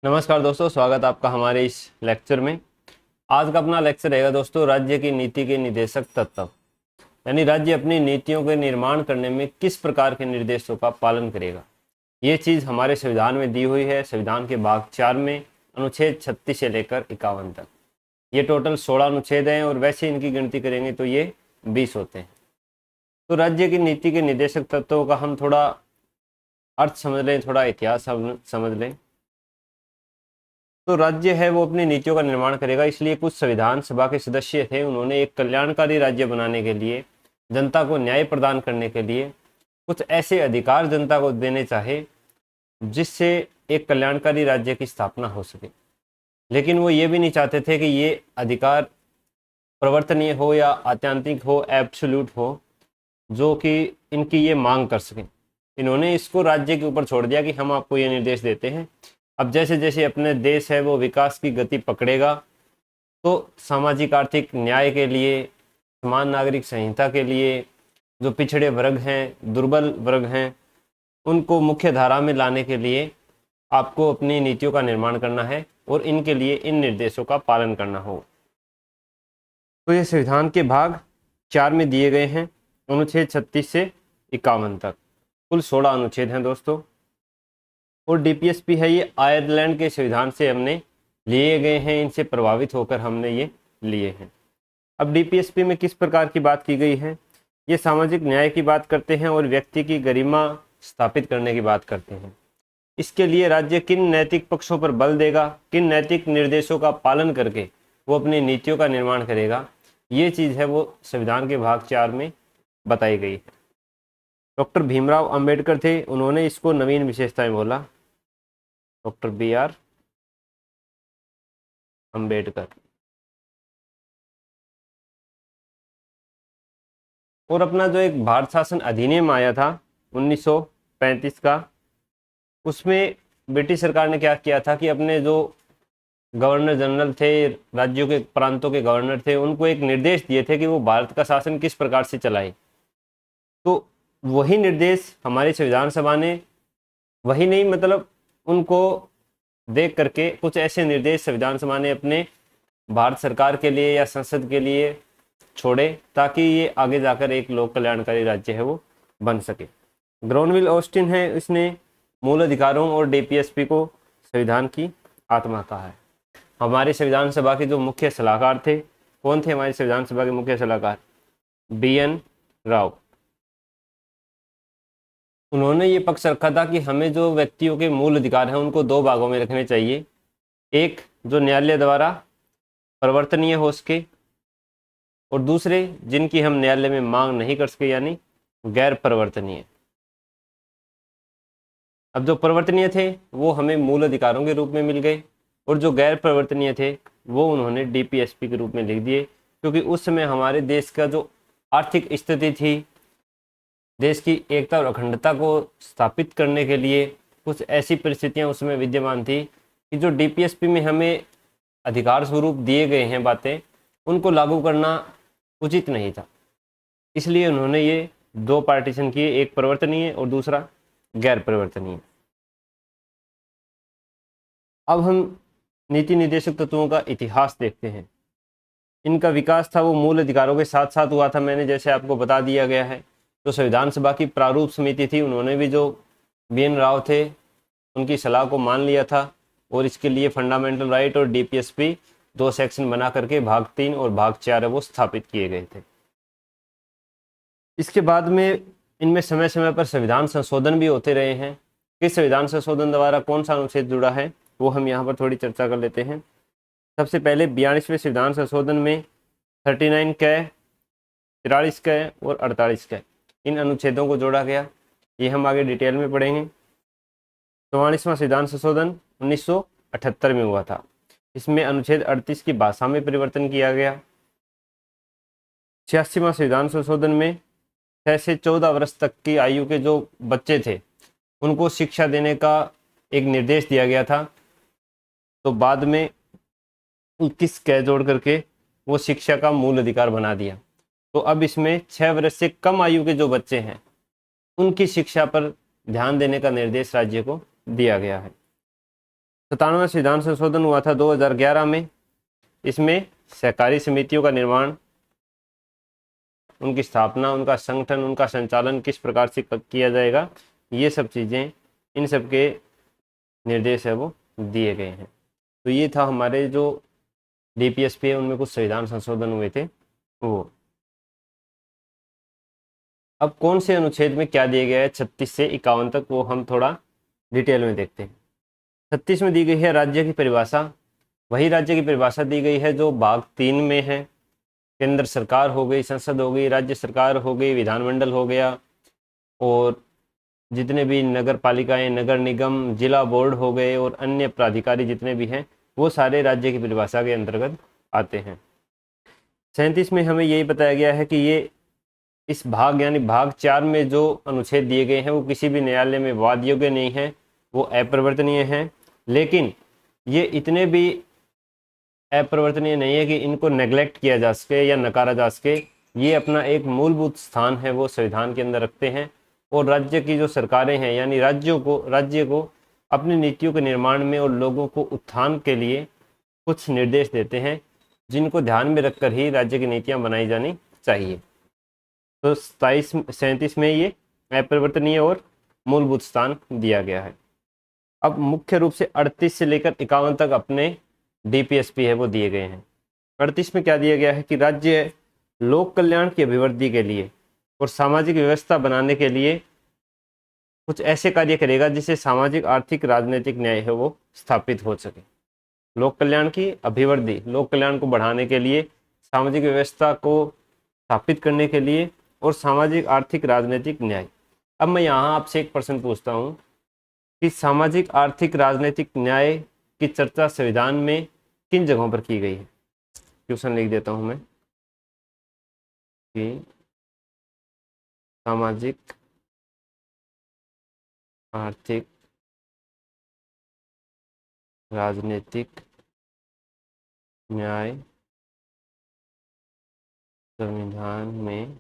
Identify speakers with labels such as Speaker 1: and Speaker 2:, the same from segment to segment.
Speaker 1: नमस्कार दोस्तों, स्वागत आपका हमारे इस लेक्चर में। आज का अपना लेक्चर रहेगा दोस्तों राज्य की नीति के निर्देशक तत्व, यानी राज्य अपनी नीतियों के निर्माण करने में किस प्रकार के निर्देशों का पालन करेगा। ये चीज़ हमारे संविधान में दी हुई है। संविधान के भाग 4 में अनुच्छेद 36 से लेकर 51 तक ये टोटल 16 अनुच्छेद हैं और वैसे इनकी गिनती करेंगे तो ये 20 होते हैं। तो राज्य की नीति के निर्देशक तत्वों का हम थोड़ा अर्थ समझ लें, थोड़ा इतिहास समझ लें। तो राज्य है वो अपनी नीतियों का निर्माण करेगा, इसलिए कुछ संविधान सभा के सदस्य थे, उन्होंने एक कल्याणकारी राज्य बनाने के लिए, जनता को न्याय प्रदान करने के लिए कुछ ऐसे अधिकार जनता को देने चाहे जिससे एक कल्याणकारी राज्य की स्थापना हो सके। लेकिन वो ये भी नहीं चाहते थे कि ये अधिकार प्रवर्तनीय हो या आत्यांतिक हो, एब्सोल्यूट हो, जो कि इनकी ये मांग कर सकें। इन्होंने इसको राज्य के ऊपर छोड़ दिया कि हम आपको ये निर्देश देते हैं। अब जैसे जैसे अपने देश है वो विकास की गति पकड़ेगा तो सामाजिक आर्थिक न्याय के लिए, समान नागरिक संहिता के लिए, जो पिछड़े वर्ग हैं, दुर्बल वर्ग हैं, उनको मुख्य धारा में लाने के लिए आपको अपनी नीतियों का निर्माण करना है और इनके लिए इन निर्देशों का पालन करना हो। तो ये संविधान के भाग 4 में दिए गए हैं, अनुच्छेद 36 से 51 तक। कुल 16 अनुच्छेद हैं दोस्तों। और डीपीएसपी है ये आयरलैंड के संविधान से हमने लिए गए हैं, इनसे प्रभावित होकर हमने ये लिए हैं। अब डीपीएसपी में किस प्रकार की बात की गई है, ये सामाजिक न्याय की बात करते हैं और व्यक्ति की गरिमा स्थापित करने की बात करते हैं। इसके लिए राज्य किन नैतिक पक्षों पर बल देगा, किन नैतिक निर्देशों का पालन करके वो अपनी नीतियों का निर्माण करेगा, ये चीज़ है वो संविधान के भाग 4 में बताई गई है। डॉक्टर भीमराव अंबेडकर थे, उन्होंने इसको नवीन विशेषताएं बोला, डॉक्टर BR अंबेडकर। और अपना जो एक भारत शासन अधिनियम आया था 1935 का, उसमें ब्रिटिश सरकार ने क्या किया था कि अपने जो गवर्नर जनरल थे, राज्यों के प्रांतों के गवर्नर थे, उनको एक निर्देश दिए थे कि वो भारत का शासन किस प्रकार से चलाए। तो वही निर्देश हमारी संविधान सभा ने, वही नहीं मतलब उनको देख करके कुछ ऐसे निर्देश संविधान सभा ने अपने भारत सरकार के लिए या संसद के लिए छोड़े ताकि ये आगे जाकर एक लोक कल्याणकारी राज्य है वो बन सके। ग्रोनविल ऑस्टिन है, इसने मूल अधिकारों और डीपीएसपी को संविधान की आत्मा कहा है। हमारी संविधान सभा के जो मुख्य सलाहकार थे, कौन थे हमारी संविधान सभा के मुख्य सलाहकार? BN राव। उन्होंने ये पक्ष रखा था कि हमें जो व्यक्तियों के मूल अधिकार हैं उनको 2 भागों में रखने चाहिए। एक जो न्यायालय द्वारा परिवर्तनीय हो सके और दूसरे जिनकी हम न्यायालय में मांग नहीं कर सके, यानी गैर परिवर्तनीय। अब जो परिवर्तनीय थे वो हमें मूल अधिकारों के रूप में मिल गए और जो गैर परिवर्तनीय थे वो उन्होंने डीपीएसपी के रूप में लिख दिए, क्योंकि उस समय हमारे देश का जो आर्थिक स्थिति थी, देश की एकता और अखंडता को स्थापित करने के लिए कुछ ऐसी परिस्थितियां उसमें विद्यमान थी कि जो डीपीएसपी में हमें अधिकार स्वरूप दिए गए हैं बातें, उनको लागू करना उचित नहीं था। इसलिए उन्होंने ये 2 पार्टीशन किए, एक परिवर्तनीय और दूसरा गैर परिवर्तनीय। अब हम नीति निर्देशक तत्वों का इतिहास देखते हैं। इनका विकास था वो मूल अधिकारों के साथ साथ हुआ था, मैंने जैसे आपको बता दिया गया है। तो संविधान सभा की प्रारूप समिति थी, उन्होंने भी जो BN राव थे उनकी सलाह को मान लिया था और इसके लिए फंडामेंटल राइट और डीपीएसपी 2 सेक्शन बना करके भाग 3 और भाग 4 है वो स्थापित किए गए थे। इसके बाद में इनमें समय समय पर संविधान संशोधन भी होते रहे हैं। किस संविधान संशोधन द्वारा कौन सा अनुच्छेद जुड़ा है वो हम यहाँ पर थोड़ी चर्चा कर लेते हैं। सबसे पहले 42वें संविधान संशोधन में 39 क, 43 क और 48 क इन अनुच्छेदों को जोड़ा गया। ये हम आगे डिटेल में पढ़ेंगे। 44वां संविधान संशोधन 1978 में हुआ था। इसमें अनुच्छेद 38 की भाषा में परिवर्तन किया गया। 86वां संविधान संशोधन में 6 से 14 वर्ष तक की आयु के जो बच्चे थे उनको शिक्षा देने का एक निर्देश दिया गया था। तो बाद में 21 क जोड़ करके वो शिक्षा का मूल अधिकार बना दिया। तो अब इसमें 6 वर्ष से कम आयु के जो बच्चे हैं उनकी शिक्षा पर ध्यान देने का निर्देश राज्य को दिया गया है। 97वां संविधान संशोधन हुआ था 2011 में। इसमें सहकारी समितियों का निर्माण, उनकी स्थापना, उनका संगठन, उनका संचालन किस प्रकार से किया जाएगा, ये सब चीज़ें, इन सब के निर्देश है वो दिए गए हैं। तो ये था हमारे जो डीपीएसपी है उनमें कुछ संविधान संशोधन हुए थे वो। अब कौन से अनुच्छेद में क्या दिया गया है 36 से 51 तक, वो हम थोड़ा डिटेल में देखते हैं। 36 में दी गई है राज्य की परिभाषा। वही राज्य की परिभाषा दी गई है जो भाग 3 में है। केंद्र सरकार हो गई, संसद हो गई, राज्य सरकार हो गई, विधानमंडल हो गया, और जितने भी नगर पालिकाएं, नगर निगम, जिला बोर्ड हो गए और अन्य प्राधिकारी जितने भी हैं वो सारे राज्य की परिभाषा के अंतर्गत आते हैं। 37 में हमें यही बताया गया है कि ये इस भाग यानी भाग 4 में जो अनुच्छेद दिए गए हैं वो किसी भी न्यायालय में वाद योग्य नहीं है, वो अपरिवर्तनीय हैं। लेकिन ये इतने भी अपरिवर्तनीय नहीं है कि इनको नेग्लेक्ट किया जा सके या नकारा जा सके। ये अपना एक मूलभूत स्थान है वो संविधान के अंदर रखते हैं, और राज्य की जो सरकारें हैं यानी राज्य को अपनी नीतियों के निर्माण में और लोगों को उत्थान के लिए कुछ निर्देश देते हैं, जिनको ध्यान में रखकर ही राज्य की नीतियां बनाई जानी चाहिए। तो 37 में ये अपरिवर्तनीय और मूलभूत स्थान दिया गया है। अब मुख्य रूप से 38 से लेकर 51 तक अपने डीपीएसपी है वो दिए गए हैं। 38 में क्या दिया गया है कि राज्य लोक कल्याण की अभिवृद्धि के लिए और सामाजिक व्यवस्था बनाने के लिए कुछ ऐसे कार्य करेगा जिससे सामाजिक, आर्थिक, राजनीतिक न्याय है वो स्थापित हो सके। लोक कल्याण की अभिवृद्धि, लोक कल्याण को बढ़ाने के लिए, सामाजिक व्यवस्था को स्थापित करने के लिए, और सामाजिक, आर्थिक, राजनीतिक न्याय। अब मैं यहाँ आपसे एक प्रश्न पूछता हूँ कि सामाजिक, आर्थिक, राजनीतिक न्याय की चर्चा संविधान में किन जगहों पर की गई है। क्वेश्चन लिख देता हूं मैं कि सामाजिक, आर्थिक, राजनीतिक न्याय संविधान में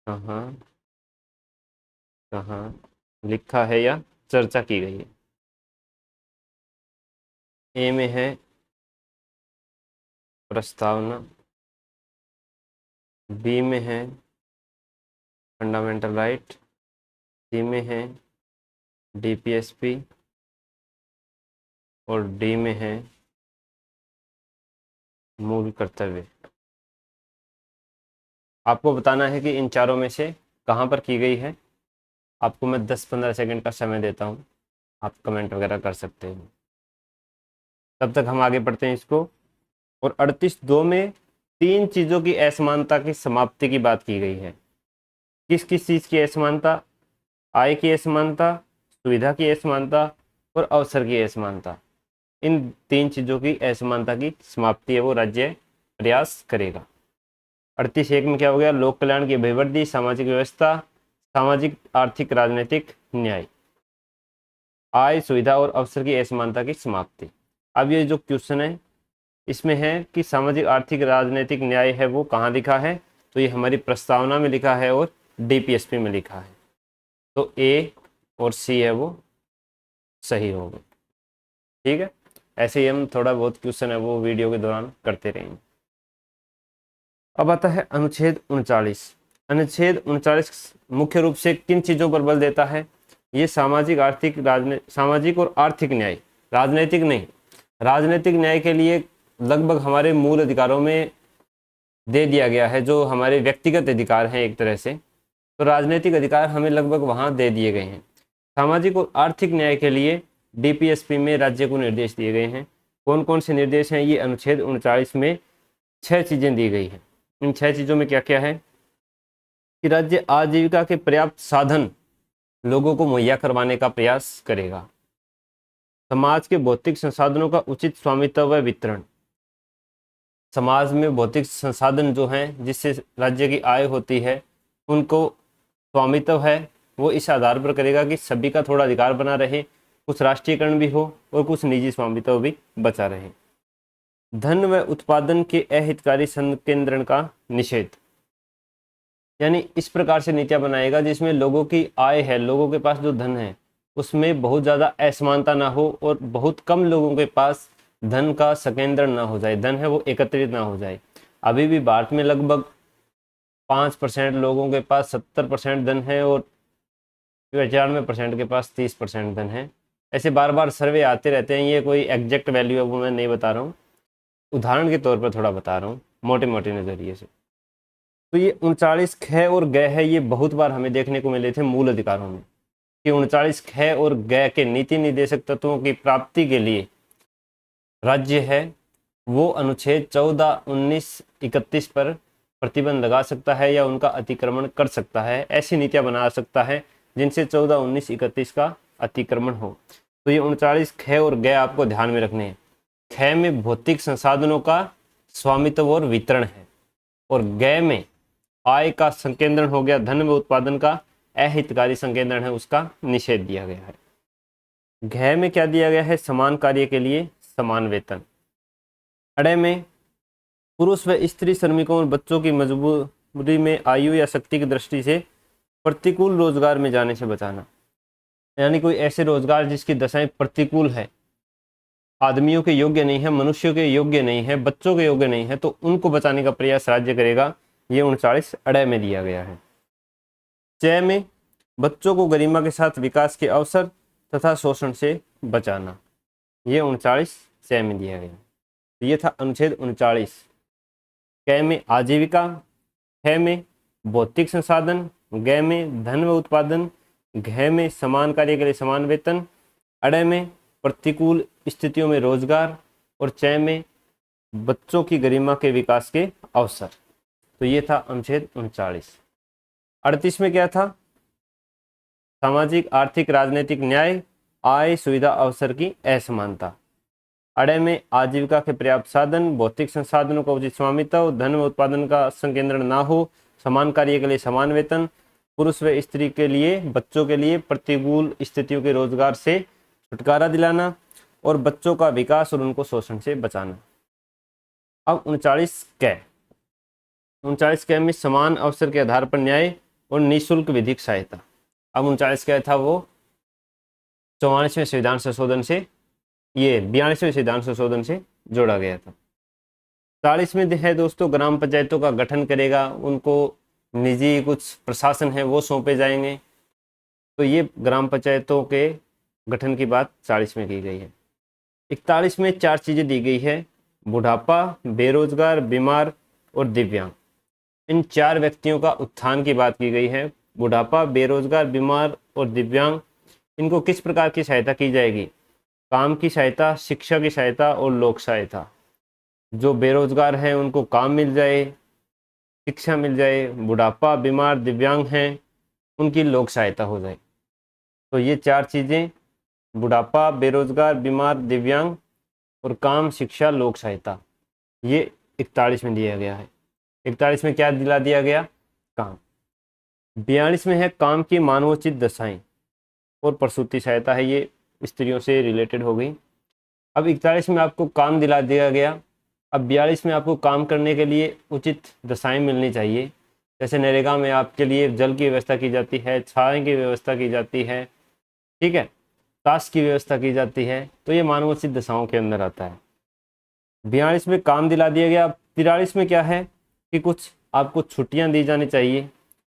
Speaker 1: कहाँ कहाँ लिखा है या चर्चा की गई है। ए में है प्रस्तावना, बी में है फंडामेंटल राइट, सी में है डीपीएसपी, और डी में है मूल कर्तव्य। आपको बताना है कि इन चारों में से कहाँ पर की गई है। आपको मैं 10-15 सेकंड का समय देता हूँ, आप कमेंट वगैरह कर सकते हैं। तब तक हम आगे बढ़ते हैं इसको। और 38(2) में 3 चीज़ों की असमानता की समाप्ति की बात की गई है। किस किस चीज़ की असमानता? आय की असमानता, सुविधा की असमानता और अवसर की असमानता। इन 3 चीज़ों की असमानता की समाप्ति है वो राज्य प्रयास करेगा। 38(1) में क्या हो गया? लोक कल्याण की अभिवृद्धि, सामाजिक व्यवस्था, सामाजिक, आर्थिक, राजनीतिक न्याय, आय, सुविधा और अवसर की असमानता की समाप्ति। अब ये जो क्वेश्चन है इसमें है कि सामाजिक, आर्थिक, राजनीतिक न्याय है वो कहाँ लिखा है, तो ये हमारी प्रस्तावना में लिखा है और डीपीएसपी में लिखा है। तो ए और सी है वो सही होगा। ठीक है, ऐसे ही हम थोड़ा बहुत क्वेश्चन है वो वीडियो के दौरान करते रहेंगे। अब आता है अनुच्छेद 39। अनुच्छेद 39 मुख्य रूप से किन चीज़ों पर बल देता है? ये सामाजिक, आर्थिक, सामाजिक और आर्थिक न्याय, राजनीतिक नहीं। राजनीतिक न्याय के लिए लगभग हमारे मूल अधिकारों में दे दिया गया है, जो हमारे व्यक्तिगत अधिकार हैं एक तरह से, तो राजनीतिक अधिकार हमें लगभग वहाँ दे दिए गए हैं। सामाजिक और आर्थिक न्याय के लिए डीपीएसपी में राज्य को निर्देश दिए गए हैं। कौन कौन से निर्देश हैं? ये अनुच्छेद 39 में 6 चीज़ें दी गई हैं। इन 6 चीज़ों में क्या क्या है कि राज्य आजीविका के पर्याप्त साधन लोगों को मुहैया करवाने का प्रयास करेगा। समाज के भौतिक संसाधनों का उचित स्वामित्व व वितरण, समाज में भौतिक संसाधन जो हैं जिससे राज्य की आय होती है उनको स्वामित्व है वो इस आधार पर करेगा कि सभी का थोड़ा अधिकार बना रहे, कुछ राष्ट्रीयकरण भी हो और कुछ निजी स्वामित्व भी बचा रहे। धन व उत्पादन के अहितकारी संकेंद्रण का निषेध, यानी इस प्रकार से नीतियां बनाएगा जिसमें लोगों की आय है, लोगों के पास जो धन है उसमें बहुत ज़्यादा असमानता ना हो और बहुत कम लोगों के पास धन का संकेंद्रण ना हो जाए, धन है वो एकत्रित ना हो जाए। अभी भी भारत में लगभग 5% लोगों के पास 70% धन है और 95% के पास 30% धन है। ऐसे बार बार सर्वे आते रहते हैं, ये कोई एग्जैक्ट वैल्यू है वो मैं नहीं बता रहा हूँ, उदाहरण के तौर पर थोड़ा बता रहा हूँ मोटे मोटे नज़रिए से। तो ये 39 ख और ग है, ये बहुत बार हमें देखने को मिले थे मूल अधिकारों में कि 39 ख और ग के नीति निर्देशक तत्वों की प्राप्ति के लिए राज्य है वो अनुच्छेद 14, 19, 31 पर प्रतिबंध लगा सकता है या उनका अतिक्रमण कर सकता है। ऐसी नीतियां बना सकता है जिनसे 14, 19, 31 का अतिक्रमण हो। तो ये 39 ख और ग आपको ध्यान में रखने हैं। ख में भौतिक संसाधनों का स्वामित्व और वितरण है और ग में आय का संकेंद्रण हो गया, धन व उत्पादन का अहितकारी संकेंद्रण है, उसका निषेध दिया गया है। घ में क्या दिया गया है? समान कार्य के लिए समान वेतन। अड़े में पुरुष व स्त्री श्रमिकों और बच्चों की मजबूरी में आयु या शक्ति की दृष्टि से प्रतिकूल रोजगार में जाने से बचाना, यानी कोई ऐसे रोजगार जिसकी दशाएं प्रतिकूल है, आदमियों के योग्य नहीं है, मनुष्यों के योग्य नहीं है, बच्चों के योग्य नहीं है, तो उनको बचाने का प्रयास राज्य करेगा। ये 39 अड़े में दिया गया है। च में बच्चों को गरिमा के साथ विकास के अवसर तथा शोषण से बचाना, ये 39 च में दिया गया। ये था अनुच्छेद 39। क में आजीविका, ख में भौतिक संसाधन, ग में धन व उत्पादन, घ में समान कार्य के लिए समान वेतन, अड़े में प्रतिकूल स्थितियों में रोजगार और च में बच्चों की गरिमा के विकास के अवसर। तो ये था अनुच्छेद 39। 38 में क्या था? सामाजिक, आर्थिक, राजनीतिक न्याय, आय, सुविधा, अवसर की असमानता। अड़े में आजीविका के पर्याप्त साधन, भौतिक संसाधनों का उचित स्वामित्व, धन व उत्पादन का संकेंद्रण ना हो, समान कार्य के लिए समान वेतन, पुरुष व स्त्री के लिए, बच्चों के लिए प्रतिकूल स्थितियों के रोजगार से छुटकारा दिलाना और बच्चों का विकास और उनको शोषण से बचाना। अब 39 क। 39 क में समान अवसर के आधार पर न्याय और निःशुल्क विधिक सहायता। अब 39 क्या था? वो 44वें संविधान संशोधन से, ये 42वें संविधान संशोधन से जोड़ा गया था। 40 में है दोस्तों, ग्राम पंचायतों का गठन करेगा, उनको निजी कुछ प्रशासन है वो सौंपे जाएंगे। तो ये ग्राम पंचायतों के गठन की बात 40 में की गई है। 41 में 4 चीजें दी गई है: बुढ़ापा, बेरोजगार, बीमार और दिव्यांग। इन 4 व्यक्तियों का उत्थान की बात की गई है। बुढ़ापा, बेरोजगार, बीमार और दिव्यांग, इनको किस प्रकार की सहायता की जाएगी? काम की सहायता, शिक्षा की सहायता और लोक सहायता। जो बेरोजगार हैं उनको काम मिल जाए, शिक्षा मिल जाए, बुढ़ापा, बीमार, दिव्यांग हैं उनकी लोक सहायता हो जाए। तो ये 4 चीज़ें, बुढ़ापा, बेरोजगार, बीमार, दिव्यांग और काम, शिक्षा, लोक सहायता, ये 41 में दिया गया है। 41 में क्या दिला दिया गया? काम। 42 में है काम की मानवोचित दशाएं और प्रसूति सहायता है, ये स्त्रियों से रिलेटेड हो गई। अब 41 में आपको काम दिला दिया गया। अब 42 में आपको काम करने के लिए उचित दशाएं मिलनी चाहिए। जैसे नरेगा में आपके लिए जल की व्यवस्था की जाती है, छाया की व्यवस्था की जाती है, ठीक है, ताश की व्यवस्था की जाती है, तो ये मानवोचित दशाओं के अंदर आता है। 42 में काम दिला दिया गया। 43 में क्या है कि कुछ आपको छुट्टियां दी जानी चाहिए,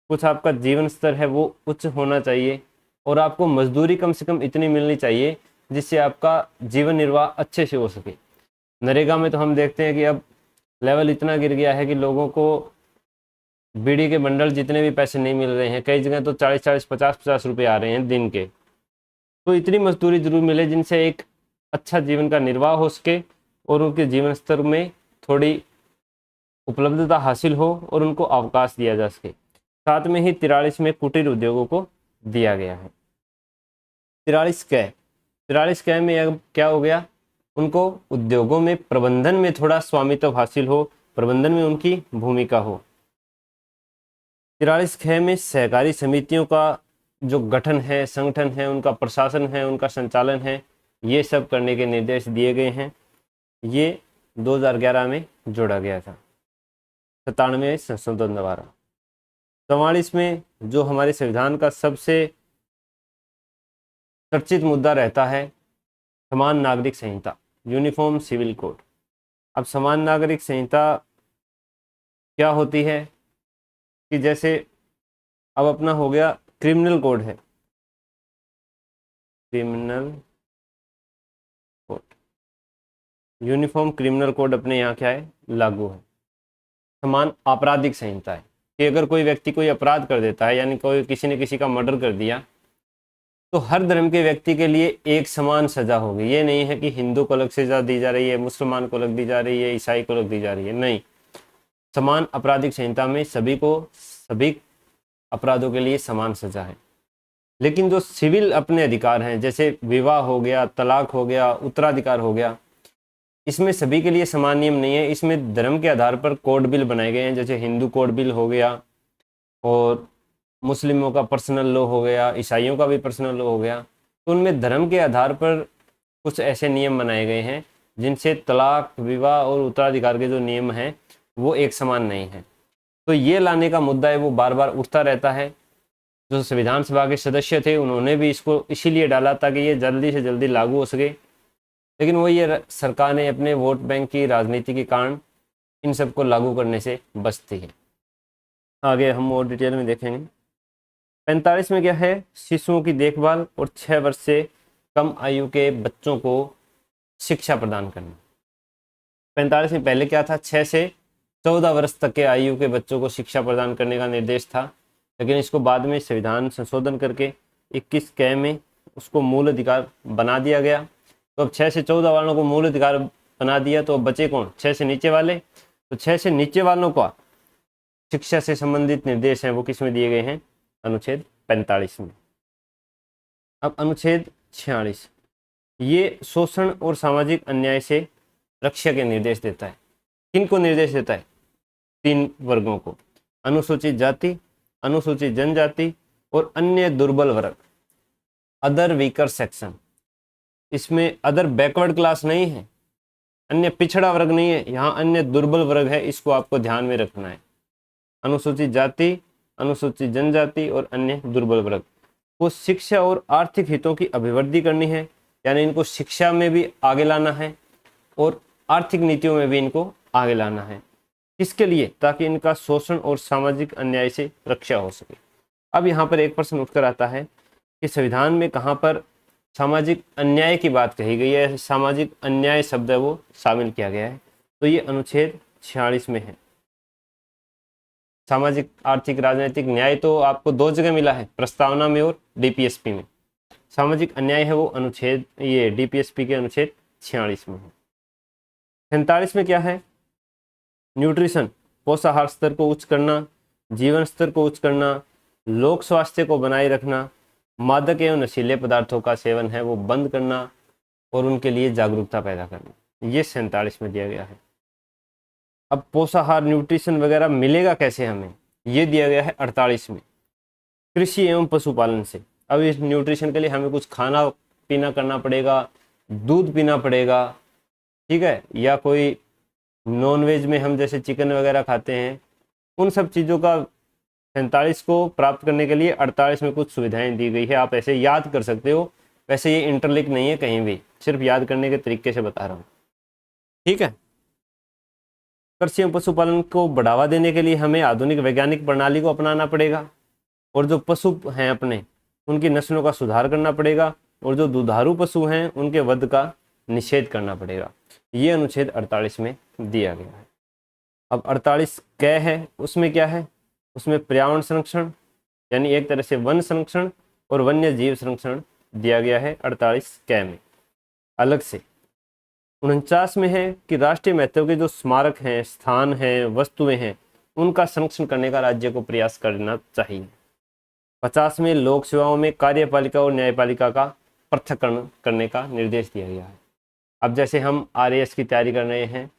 Speaker 1: कुछ आपका जीवन स्तर है वो उच्च होना चाहिए और आपको मजदूरी कम से कम इतनी मिलनी चाहिए जिससे आपका जीवन निर्वाह अच्छे से हो सके। नरेगा में तो हम देखते हैं कि अब लेवल इतना गिर गया है कि लोगों को बीड़ी के बंडल जितने भी पैसे नहीं मिल रहे हैं, कई जगह तो 40-40, 50-50 रुपये आ रहे हैं दिन के। तो इतनी मजदूरी जरूर मिले जिनसे एक अच्छा जीवन का निर्वाह हो सके और उनके जीवन स्तर में थोड़ी उपलब्धता हासिल हो और उनको अवकाश दिया जा सके। साथ में ही 43 में कुटीर उद्योगों को दिया गया है। 43 क में अब क्या हो गया? उनको उद्योगों में प्रबंधन में थोड़ा स्वामित्व हासिल हो, प्रबंधन में उनकी भूमिका हो। 43 ख में सहकारी समितियों का जो गठन है, संगठन है, उनका प्रशासन है, उनका संचालन है, ये सब करने के निर्देश दिए गए हैं। ये 2011 में जोड़ा गया था, 97वें संशोधन द्वारा। 44 में जो हमारे संविधान का सबसे चर्चित मुद्दा रहता है समान नागरिक संहिता, यूनिफॉर्म सिविल कोड। अब समान नागरिक संहिता क्या होती है कि जैसे अब अपना हो गया क्रिमिनल कोड है, criminal code, uniform criminal code अपने यहाँ क्या है, लागू है। समान आपराधिक संहिता है कि अगर कोई व्यक्ति कोई अपराध कर देता है, यानी कोई किसी ने किसी का मर्डर कर दिया, तो हर धर्म के व्यक्ति के लिए एक समान सजा होगी। ये नहीं है कि हिंदू को अलग सजा दी जा रही है, मुसलमान को अलग दी जा रही है, ईसाई को अलग दी जा रही है, नहीं। समान आपराधिक संहिता में सभी को सभी अपराधों के लिए समान सजा है। लेकिन जो सिविल अपने अधिकार हैं, जैसे विवाह हो गया, तलाक हो गया, उत्तराधिकार हो गया, इसमें सभी के लिए समान नियम नहीं है। इसमें धर्म के आधार पर कोड बिल बनाए गए हैं, जैसे हिंदू कोड बिल हो गया और मुस्लिमों का पर्सनल लॉ हो गया, ईसाइयों का भी पर्सनल लॉ हो गया। तो उनमें धर्म के आधार पर कुछ ऐसे नियम बनाए गए हैं जिनसे तलाक, विवाह और उत्तराधिकार के जो नियम हैं वो एक समान नहीं है। तो ये लाने का मुद्दा है वो बार बार उठता रहता है। जो संविधान सभा के सदस्य थे उन्होंने भी इसको इसीलिए डाला ताकि ये जल्दी से जल्दी लागू हो सके, लेकिन वो ये सरकार ने अपने वोट बैंक की राजनीति के कारण इन सबको लागू करने से बचती है। आगे हम और डिटेल में देखेंगे। 45 में क्या है, शिशुओं की देखभाल और 6 वर्ष से कम आयु के बच्चों को शिक्षा प्रदान करना। 45 में पहले क्या था, 6 से 14 वर्ष तक के आयु के बच्चों को शिक्षा प्रदान करने का निर्देश था, लेकिन इसको बाद में संविधान संशोधन करके 21 क में उसको मूल अधिकार बना दिया गया। तो अब 6 से 14 वालों को मूल अधिकार बना दिया, तो अब बचे कौन, 6 से नीचे वाले। तो 6 से नीचे वालों का शिक्षा से संबंधित निर्देश हैं वो किस में दिए गए हैं, अनुच्छेद 45 में। अब अनुच्छेद 46 ये शोषण और सामाजिक अन्याय से रक्षा के निर्देश देता है। किनको निर्देश देता है, 3 वर्गों को, अनुसूचित जाति, अनुसूचित जनजाति और अन्य दुर्बल वर्ग, अदर वीकर सेक्शन। इसमें अदर बैकवर्ड क्लास नहीं है, अन्य पिछड़ा वर्ग नहीं है, यहाँ अन्य दुर्बल वर्ग है, इसको आपको ध्यान में रखना है। अनुसूचित जाति, अनुसूचित जनजाति और अन्य दुर्बल वर्ग को शिक्षा और आर्थिक हितों की अभिवृद्धि करनी है, यानी इनको शिक्षा में भी आगे लाना है और आर्थिक नीतियों में भी इनको आगे लाना है। किसके लिए, ताकि इनका शोषण और सामाजिक अन्याय से रक्षा हो सके। अब यहाँ पर एक प्रश्न उठकर आता है कि संविधान में कहाँ पर सामाजिक अन्याय की बात कही गई है, सामाजिक अन्याय शब्द है वो शामिल किया गया है। तो ये अनुच्छेद 46 में है। सामाजिक, आर्थिक, राजनीतिक न्याय तो आपको 2 जगह मिला है, प्रस्तावना में और डीपीएसपी में। सामाजिक अन्याय है वो अनुच्छेद, ये डीपीएसपी के अनुच्छेद 46 में है। 47 में क्या है, न्यूट्रिशन, पोषाहार स्तर को उच्च करना, जीवन स्तर को उच्च करना, लोक स्वास्थ्य को बनाए रखना, मादक एवं नशीले पदार्थों का सेवन है वो बंद करना और उनके लिए जागरूकता पैदा करना, ये 47 में दिया गया है। अब पोषाहार, न्यूट्रिशन वगैरह मिलेगा कैसे हमें, ये दिया गया है 48 में, कृषि एवं पशुपालन से। अब इस न्यूट्रिशन के लिए हमें कुछ खाना पीना करना पड़ेगा, दूध पीना पड़ेगा, ठीक है, या कोई नॉनवेज में हम जैसे चिकन वगैरह खाते हैं, उन सब चीज़ों का 47 को प्राप्त करने के लिए 48 में कुछ सुविधाएं दी गई है। आप ऐसे याद कर सकते हो, वैसे ये इंटरलिंक नहीं है कहीं भी, सिर्फ याद करने के तरीके से बता रहा हूँ, ठीक है। कृषि एवं पशुपालन को बढ़ावा देने के लिए हमें आधुनिक वैज्ञानिक प्रणाली को अपनाना पड़ेगा और जो पशु हैं अपने उनकी नस्लों का सुधार करना पड़ेगा और जो दुधारू पशु हैं उनके वध का निषेध करना पड़ेगा। ये अनुच्छेद 48 में दिया गया है। अब 48 क है, उसमें क्या है, उसमें पर्यावरण संरक्षण यानी एक तरह से वन संरक्षण और वन्य जीव संरक्षण दिया गया है 48 क में अलग से। 49 में है कि राष्ट्रीय महत्व के जो स्मारक हैं, स्थान हैं, वस्तुएं हैं, उनका संरक्षण करने का राज्य को प्रयास करना चाहिए। 50 में लोक सेवाओं में कार्यपालिका और न्यायपालिका का पृथक्करण करने का निर्देश दिया गया है। अब जैसे हम आरएएस की तैयारी कर रहे हैं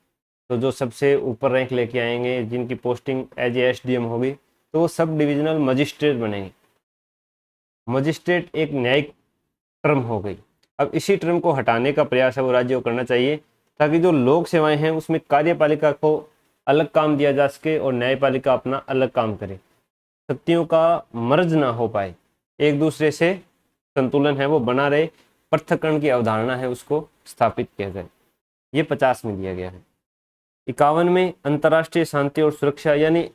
Speaker 1: तो जो सबसे ऊपर रैंक लेके आएंगे, जिनकी पोस्टिंग एज एसडीएम होगी, तो वो सब डिविजनल मजिस्ट्रेट बनेंगे। मजिस्ट्रेट एक न्यायिक टर्म हो गई। अब इसी टर्म को हटाने का प्रयास है वो राज्य को करना चाहिए, ताकि जो लोक सेवाएं हैं उसमें कार्यपालिका को अलग काम दिया जा सके और न्यायपालिका अपना अलग काम करे, शक्तियों का मर्ज ना हो पाए, एक दूसरे से संतुलन है वो बना रहे, पृथक्करण की अवधारणा है उसको स्थापित किया जाए। ये 50 में दिया गया है। 51 में अंतर्राष्ट्रीय शांति और सुरक्षा, यानी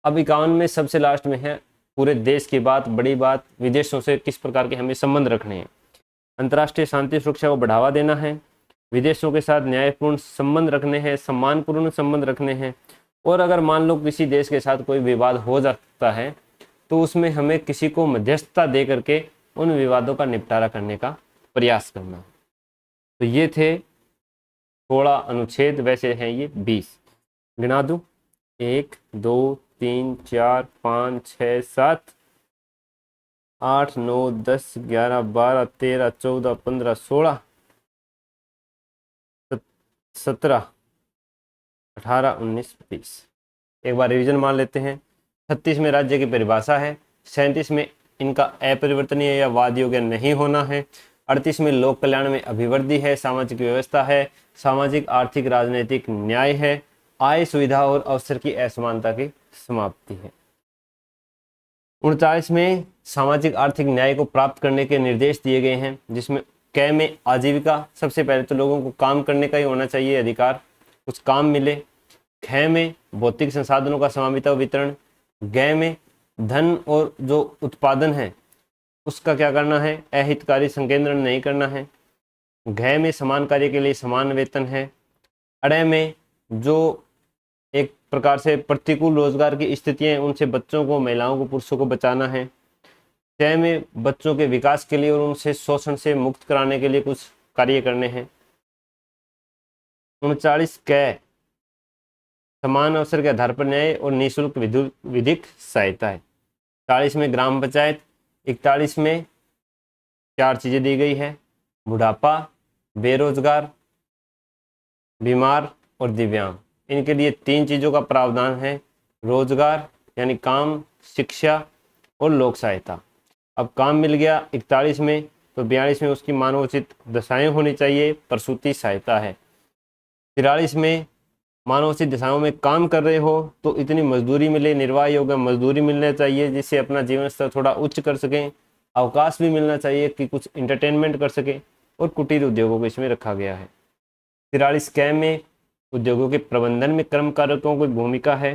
Speaker 1: अब 51 में सबसे लास्ट में है पूरे देश की बात, बड़ी बात, विदेशों से किस प्रकार के हमें संबंध रखने हैं। अंतर्राष्ट्रीय शांति सुरक्षा को बढ़ावा देना है, विदेशों के साथ न्यायपूर्ण संबंध रखने हैं, सम्मानपूर्ण संबंध रखने हैं, और अगर मान लो किसी देश के साथ कोई विवाद हो जाता है तो उसमें हमें किसी को मध्यस्थता दे करके उन विवादों का निपटारा करने का प्रयास करना। तो ये थे 16 अनुच्छेद, वैसे हैं ये 20। गिना दूं, 1 2 3 4 5 6 7 8 9 10 11 12 13 14 15 16 17 18 19 20। एक बार रिवीजन मान लेते हैं। 36 में राज्य की परिभाषा है। 37 में इनका अपरिवर्तनीय या वाद योग्य नहीं होना है। 38 में लोक कल्याण में अभिवृद्धि है, सामाजिक व्यवस्था है, सामाजिक आर्थिक राजनीतिक न्याय है, आय सुविधा और अवसर की असमानता की समाप्ति है। 39 में सामाजिक आर्थिक न्याय को प्राप्त करने के निर्देश दिए गए हैं, जिसमें क में आजीविका, सबसे पहले तो लोगों को काम करने का ही होना चाहिए अधिकार, कुछ काम मिले। ख में भौतिक संसाधनों का समावित वितरण। ग में धन और जो उत्पादन है उसका क्या करना है, अहितकारी संकेंद्रण नहीं करना है। घ में समान कार्य के लिए समान वेतन है। अड़ में जो एक प्रकार से प्रतिकूल रोजगार की स्थितियां हैं उनसे बच्चों को, महिलाओं को, पुरुषों को बचाना है। च में बच्चों के विकास के लिए और उनसे शोषण से मुक्त कराने के लिए कुछ कार्य करने हैं। 39 क समान अवसर के आधार पर न्याय और निःशुल्क विधिक सहायता है। 40 में ग्राम पंचायत। 41 में 4 चीजें दी गई है, बुढ़ापा, बेरोजगार, बीमार और दिव्यांग। इनके लिए 3 चीजों का प्रावधान है, रोजगार यानी काम, शिक्षा और लोक सहायता। अब काम मिल गया 41 में, तो 42 में उसकी मानवोचित दशाएं होनी चाहिए, प्रसूति सहायता है। 43 में मानवोचित दशाओं में काम कर रहे हो तो इतनी मजदूरी मिले, निर्वाह योग्य मजदूरी मिलना चाहिए जिससे अपना जीवन स्तर थोड़ा उच्च कर सकें। अवकाश भी मिलना चाहिए कि कुछ इंटरटेनमेंट कर सके, और कुटीर उद्योगों को इसमें रखा गया है। 43 क में उद्योगों के प्रबंधन में कर्मकारों की भूमिका है।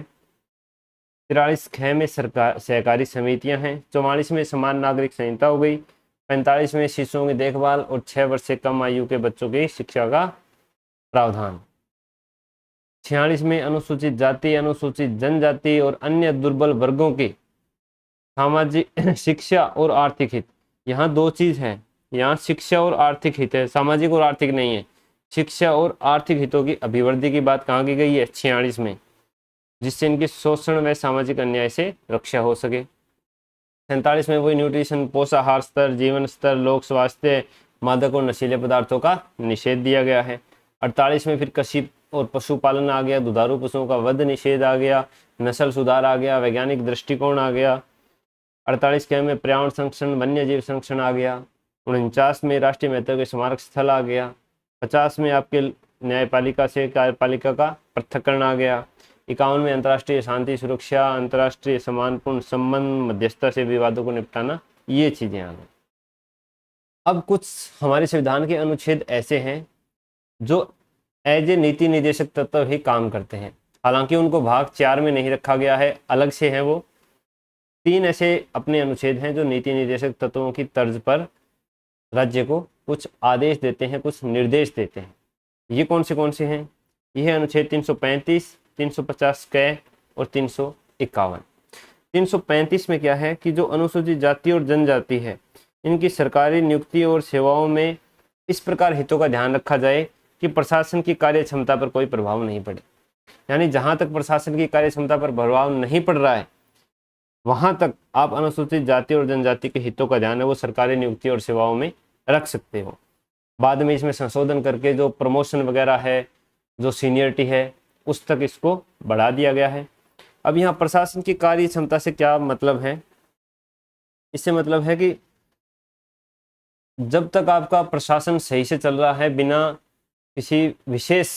Speaker 1: 43 ख में सरकार सहकारी समितियां हैं। 44 में समान नागरिक संहिता हो गई। 45 में शिशुओं की देखभाल और 6 वर्ष से कम आयु के बच्चों की शिक्षा का प्रावधान। 46 में अनुसूचित जाति, अनुसूचित जनजाति और अन्य दुर्बल वर्गों की सामाजिक शिक्षा और आर्थिक हित। यहाँ 2 चीज है, यहाँ शिक्षा और आर्थिक हित है, सामाजिक और आर्थिक नहीं है। शिक्षा और आर्थिक हितों की अभिवृद्धि की बात कहाँ की गई है, 46 में, जिससे इनके शोषण व सामाजिक अन्याय से रक्षा हो सके। 47 में वही न्यूट्रिशन, पोषाहार स्तर, जीवन स्तर, लोक स्वास्थ्य, मादक और नशीले पदार्थों का निषेध दिया गया है। 48 में फिर कृषि और पशुपालन आ गया, दुधारू पशुओं का वध निषेध आ गया, नस्ल सुधार आ गया, वैज्ञानिक दृष्टिकोण आ गया। 48 के में पर्यावरण संरक्षण, वन्य जीव संरक्षण आ गया। 49 में राष्ट्रीय महत्व के स्मारक स्थल आ गया। 50 में आपके न्यायपालिका से कार्यपालिका का पृथक्करण आ गया। 51 में अंतर्राष्ट्रीय शांति सुरक्षा, अंतर्राष्ट्रीय सम्मानपूर्ण संबंध, मध्यस्थता से विवादों को निपटाना, ये चीजें आ गई। अब कुछ हमारे संविधान के अनुच्छेद ऐसे हैं जो एज ए नीति निर्देशक तत्व ही काम करते हैं, हालांकि उनको भाग 4 में नहीं रखा गया है, अलग से हैं वो। 3 ऐसे अपने अनुच्छेद हैं जो नीति निर्देशक तत्वों की तर्ज पर राज्य को कुछ आदेश देते हैं, कुछ निर्देश देते हैं। ये कौन से हैं? यह अनुच्छेद 335, 350 क और 351। 335 में क्या है कि जो अनुसूचित जाति और जनजाति है, इनकी सरकारी नियुक्ति और सेवाओं में इस प्रकार हितों का ध्यान रखा जाए कि प्रशासन की कार्य क्षमता पर कोई प्रभाव नहीं पड़े। यानी जहां तक प्रशासन की कार्य क्षमता पर प्रभाव नहीं पड़ रहा है, वहां तक आप अनुसूचित जाति और जनजाति के हितों का ध्यान है वो सरकारी नियुक्ति और सेवाओं में रख सकते हो। बाद में इसमें संशोधन करके जो प्रमोशन वगैरह है, जो सीनियरिटी है, उस तक इसको बढ़ा दिया गया है। अब यहाँ प्रशासन की कार्य क्षमता से क्या मतलब है? इससे मतलब है कि जब तक आपका प्रशासन सही से चल रहा है बिना किसी विशेष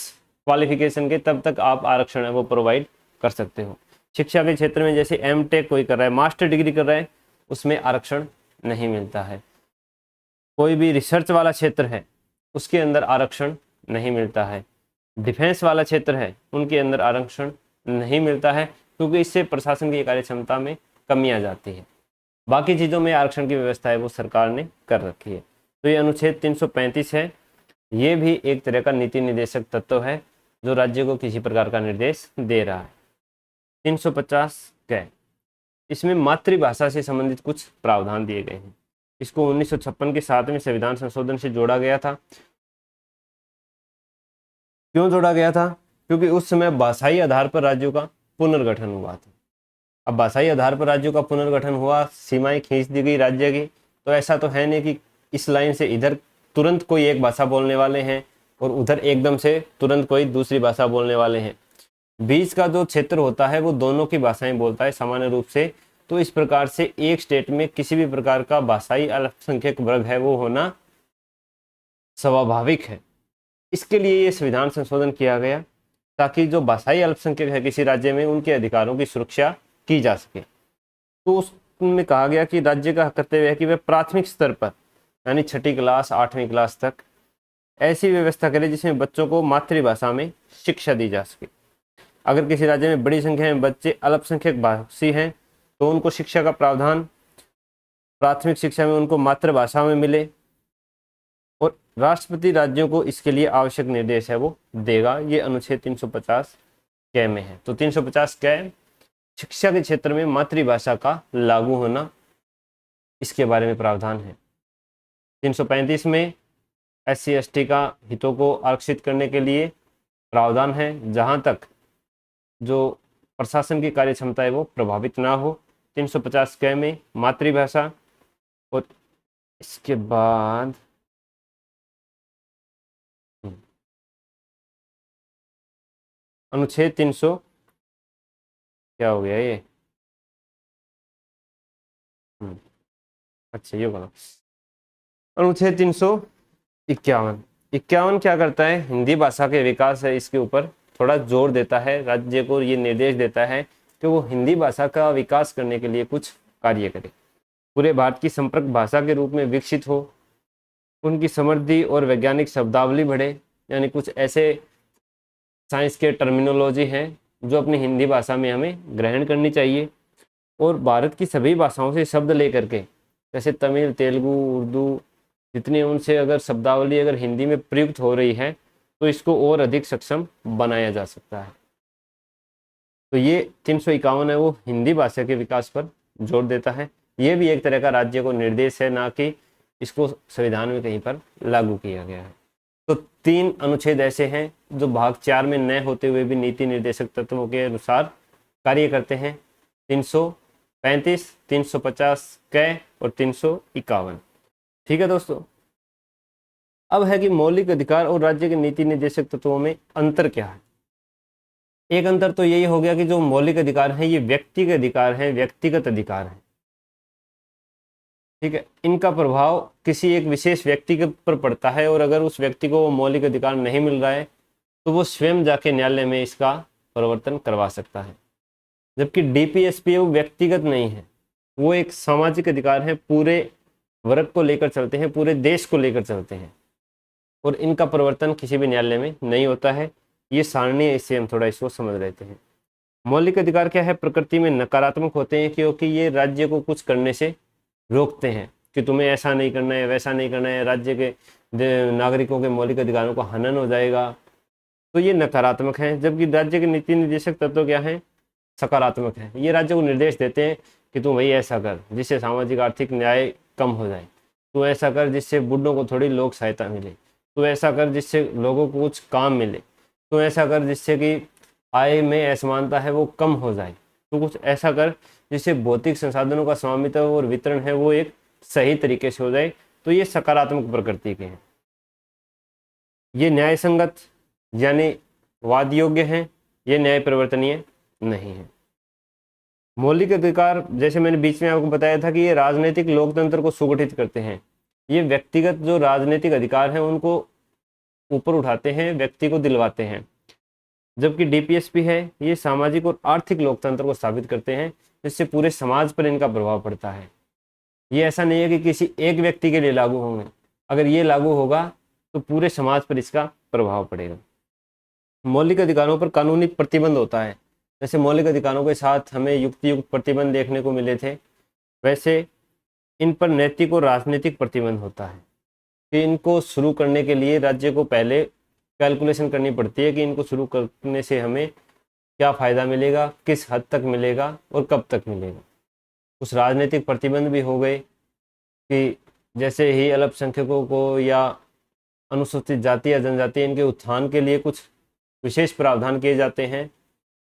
Speaker 1: क्वालिफिकेशन के, तब तक आप आरक्षण है वो प्रोवाइड कर सकते हो। शिक्षा के क्षेत्र में जैसे एमटेक कोई कर रहा है, मास्टर डिग्री कर रहा है, उसमें आरक्षण नहीं मिलता है। कोई भी रिसर्च वाला क्षेत्र है उसके अंदर आरक्षण नहीं मिलता है। डिफेंस वाला क्षेत्र है उनके अंदर आरक्षण नहीं मिलता है, क्योंकि इससे प्रशासन की कार्य क्षमता में कमी आ जाती है। बाकी चीज़ों में आरक्षण की व्यवस्था है वो सरकार ने कर रखी है। तो ये अनुच्छेद 335 है, ये भी एक तरह का नीति निर्देशक तत्व है जो राज्य को किसी प्रकार का निर्देश दे रहा है। 350 क, इसमें मातृभाषा से संबंधित कुछ प्रावधान दिए गए हैं। इसको 1956 के 7वें संविधान संशोधन से जोड़ा गया था। क्यों जोड़ा गया था? क्योंकि उस समय भाषाई आधार पर राज्यों का पुनर्गठन हुआ था। अब भाषाई आधार पर राज्यों का पुनर्गठन हुआ, सीमाएं खींच दी गई राज्य की, तो ऐसा तो है नहीं कि इस लाइन से इधर तुरंत कोई एक भाषा बोलने वाले हैं और उधर एकदम से तुरंत कोई दूसरी भाषा बोलने वाले हैं। बीच का जो क्षेत्र होता है वो दोनों की भाषाएं बोलता है सामान्य रूप से। तो इस प्रकार से एक स्टेट में किसी भी प्रकार का भाषाई अल्पसंख्यक वर्ग है वो होना स्वाभाविक है। इसके लिए ये संविधान संशोधन किया गया ताकि जो भाषाई अल्पसंख्यक है किसी राज्य में उनके अधिकारों की सुरक्षा की जा सके। तो उसमें कहा गया कि राज्य का कर्तव्य है कि वह प्राथमिक स्तर पर यानी 6ठी क्लास 8वीं क्लास तक ऐसी व्यवस्था करे जिसमें बच्चों को मातृभाषा में शिक्षा दी जा सके। अगर किसी राज्य में बड़ी संख्या में बच्चे अल्पसंख्यक भाषी हैं तो उनको शिक्षा का प्रावधान प्राथमिक शिक्षा में उनको मातृभाषा में मिले, और राष्ट्रपति राज्यों को इसके लिए आवश्यक निर्देश है वो देगा। ये अनुच्छेद 350 क में है। तो 350 क शिक्षा के क्षेत्र में मातृभाषा का लागू होना, इसके बारे में प्रावधान है। 335 में SC ST का हितों को आरक्षित करने के लिए प्रावधान है, जहां तक जो प्रशासन की कार्य क्षमता है वो प्रभावित ना हो। 350 क में मातृभाषा, और इसके बाद अनुच्छेद 300 क्या हो गया ये, अच्छा ये बोला अनुच्छेद 351 क्या करता है? हिंदी भाषा के विकास है इसके ऊपर थोड़ा जोर देता है, राज्य को ये निर्देश देता है कि वो हिंदी भाषा का विकास करने के लिए कुछ कार्य करे, पूरे भारत की संपर्क भाषा के रूप में विकसित हो, उनकी समृद्धि और वैज्ञानिक शब्दावली बढ़े, यानी कुछ ऐसे साइंस के टर्मिनोलॉजी हैं जो अपनी हिंदी भाषा में हमें ग्रहण करनी चाहिए, और भारत की सभी भाषाओं से शब्द लेकर के जैसे तमिल, तेलुगु, उर्दू जितनी उनसे अगर शब्दावली अगर हिंदी में प्रयुक्त हो रही है तो इसको और अधिक सक्षम बनाया जा सकता है। तो ये 351 है वो हिंदी भाषा के विकास पर जोर देता है। ये भी एक तरह का राज्य को निर्देश है, ना कि इसको संविधान में कहीं पर लागू किया गया है। तो 3 अनुच्छेद ऐसे हैं जो भाग 4 में नए होते हुए भी नीति निर्देशक तत्वों के अनुसार कार्य करते हैं। 335, 350 क और 351। ठीक है दोस्तों, अब है कि मौलिक अधिकार और राज्य के नीति निर्देशक तत्वों में अंतर क्या है। एक अंतर तो यही हो गया कि जो मौलिक अधिकार हैं ये व्यक्ति के अधिकार हैं, व्यक्तिगत अधिकार हैं। ठीक है, इनका प्रभाव किसी एक विशेष व्यक्ति के पर पड़ता है, और अगर उस व्यक्ति को वो मौलिक अधिकार नहीं मिल रहा है तो वो स्वयं जाके न्यायालय में इसका परिवर्तन करवा सकता है। जबकि DPSP वो व्यक्तिगत नहीं है, वो एक सामाजिक अधिकार है, पूरे वर्ग को लेकर चलते हैं, पूरे देश को लेकर चलते हैं, और इनका परिवर्तन किसी भी न्यायालय में नहीं होता है। ये सारणी है, इससे हम थोड़ा इसको समझ लेते हैं। मौलिक अधिकार क्या है? प्रकृति में नकारात्मक होते हैं, क्योंकि ये राज्य को कुछ करने से रोकते हैं कि तुम्हें ऐसा नहीं करना है, वैसा नहीं करना है, राज्य के नागरिकों के मौलिक अधिकारों का हनन हो जाएगा, तो ये नकारात्मक है। जबकि राज्य के नीति निर्देशक तत्व क्या है? सकारात्मक है। ये राज्य को निर्देश देते हैं कि तुम वही ऐसा कर जिससे सामाजिक आर्थिक न्याय कम हो जाए, तू ऐसा कर जिससे बुढ़ों को थोड़ी लोक सहायता मिले, तू ऐसा कर जिससे लोगों को कुछ काम मिले, तू ऐसा कर जिससे कि आय में असमानता है वो कम हो जाए, तो कुछ ऐसा कर जिससे भौतिक संसाधनों का स्वामित्व और वितरण है वो एक सही तरीके से हो जाए। तो ये सकारात्मक प्रकृति के हैं। ये न्याय संगत यानी वाद योग्य हैं, ये न्याय परिवर्तनीय नहीं है। मौलिक अधिकार जैसे मैंने बीच में आपको बताया था कि ये राजनीतिक लोकतंत्र को सुगठित करते हैं। ये व्यक्तिगत जो राजनीतिक अधिकार हैं उनको ऊपर उठाते हैं, व्यक्ति को दिलवाते हैं। जबकि DPSP है ये सामाजिक और आर्थिक लोकतंत्र को स्थापित करते हैं, जिससे पूरे समाज पर इनका प्रभाव पड़ता है। ये ऐसा नहीं है कि किसी एक व्यक्ति के लिए लागू होंगे, अगर ये लागू होगा तो पूरे समाज पर इसका प्रभाव पड़ेगा। मौलिक अधिकारों पर कानूनी प्रतिबंध होता है। जैसे मौलिक अधिकारों के साथ हमें युक्त प्रतिबंध देखने को मिले थे, वैसे इन पर नैतिक और राजनीतिक प्रतिबंध होता है कि इनको शुरू करने के लिए राज्य को पहले कैलकुलेशन करनी पड़ती है कि इनको शुरू करने से हमें क्या फ़ायदा मिलेगा, किस हद तक मिलेगा और कब तक मिलेगा। कुछ राजनीतिक प्रतिबंध भी हो गए कि जैसे ही अल्पसंख्यकों को या अनुसूचित जाति या जनजाति इनके उत्थान के लिए कुछ विशेष प्रावधान किए जाते हैं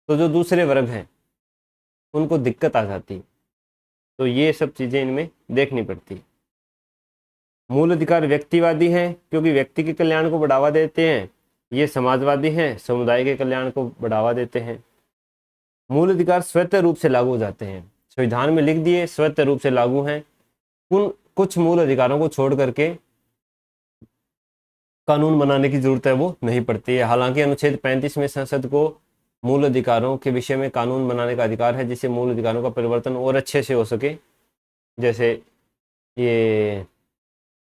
Speaker 1: तो जो दूसरे वर्ग हैं उनको दिक्कत आ जाती है। तो ये सब चीज़ें इनमें देखनी पड़ती है। मूल अधिकार व्यक्तिवादी हैं क्योंकि व्यक्ति के कल्याण को बढ़ावा देते हैं। ये समाजवादी हैं, समुदाय के कल्याण को बढ़ावा देते हैं। मूल अधिकार स्वतः रूप से लागू हो जाते हैं, संविधान में लिख दिए स्वतः रूप से लागू हैं। कुछ मूल अधिकारों को छोड़ करके कानून बनाने की जरूरत है वो नहीं पड़ती है। हालांकि अनुच्छेद 35 में संसद को मूल अधिकारों के विषय में कानून बनाने का अधिकार है, जिससे मूल अधिकारों का परिवर्तन और अच्छे से हो सके। जैसे ये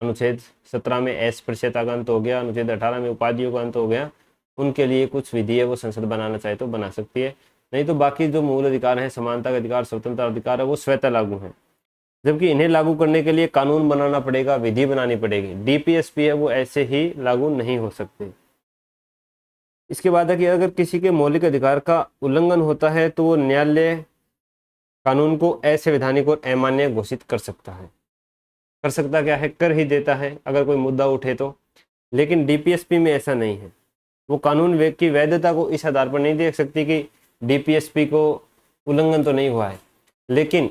Speaker 1: अनुच्छेद 17 में एस प्रतिशत का अंत हो गया, अनुच्छेद 18 में उपाधियों का अंत हो गया, उनके लिए कुछ विधि है वो संसद बनाना चाहे तो बना सकती है। नहीं तो बाकी जो मूल अधिकार हैं, समानता का अधिकार, स्वतंत्रता अधिकार है, वो स्वतः लागू हैं। जबकि इन्हें लागू करने के लिए कानून बनाना पड़ेगा, विधि बनानी पड़ेगी। डीपीएसपी है वो ऐसे ही लागू नहीं हो सकते। इसके बाद है कि अगर किसी के मौलिक अधिकार का उल्लंघन होता है तो वो न्यायालय कानून को असंवैधानिक और अमान्य घोषित कर सकता है। कर सकता क्या है, कर ही देता है अगर कोई मुद्दा उठे तो। लेकिन डीपीएसपी में ऐसा नहीं है। वो कानून की वैधता को इस आधार पर नहीं देख सकती कि डीपीएसपी को उल्लंघन तो नहीं हुआ है, लेकिन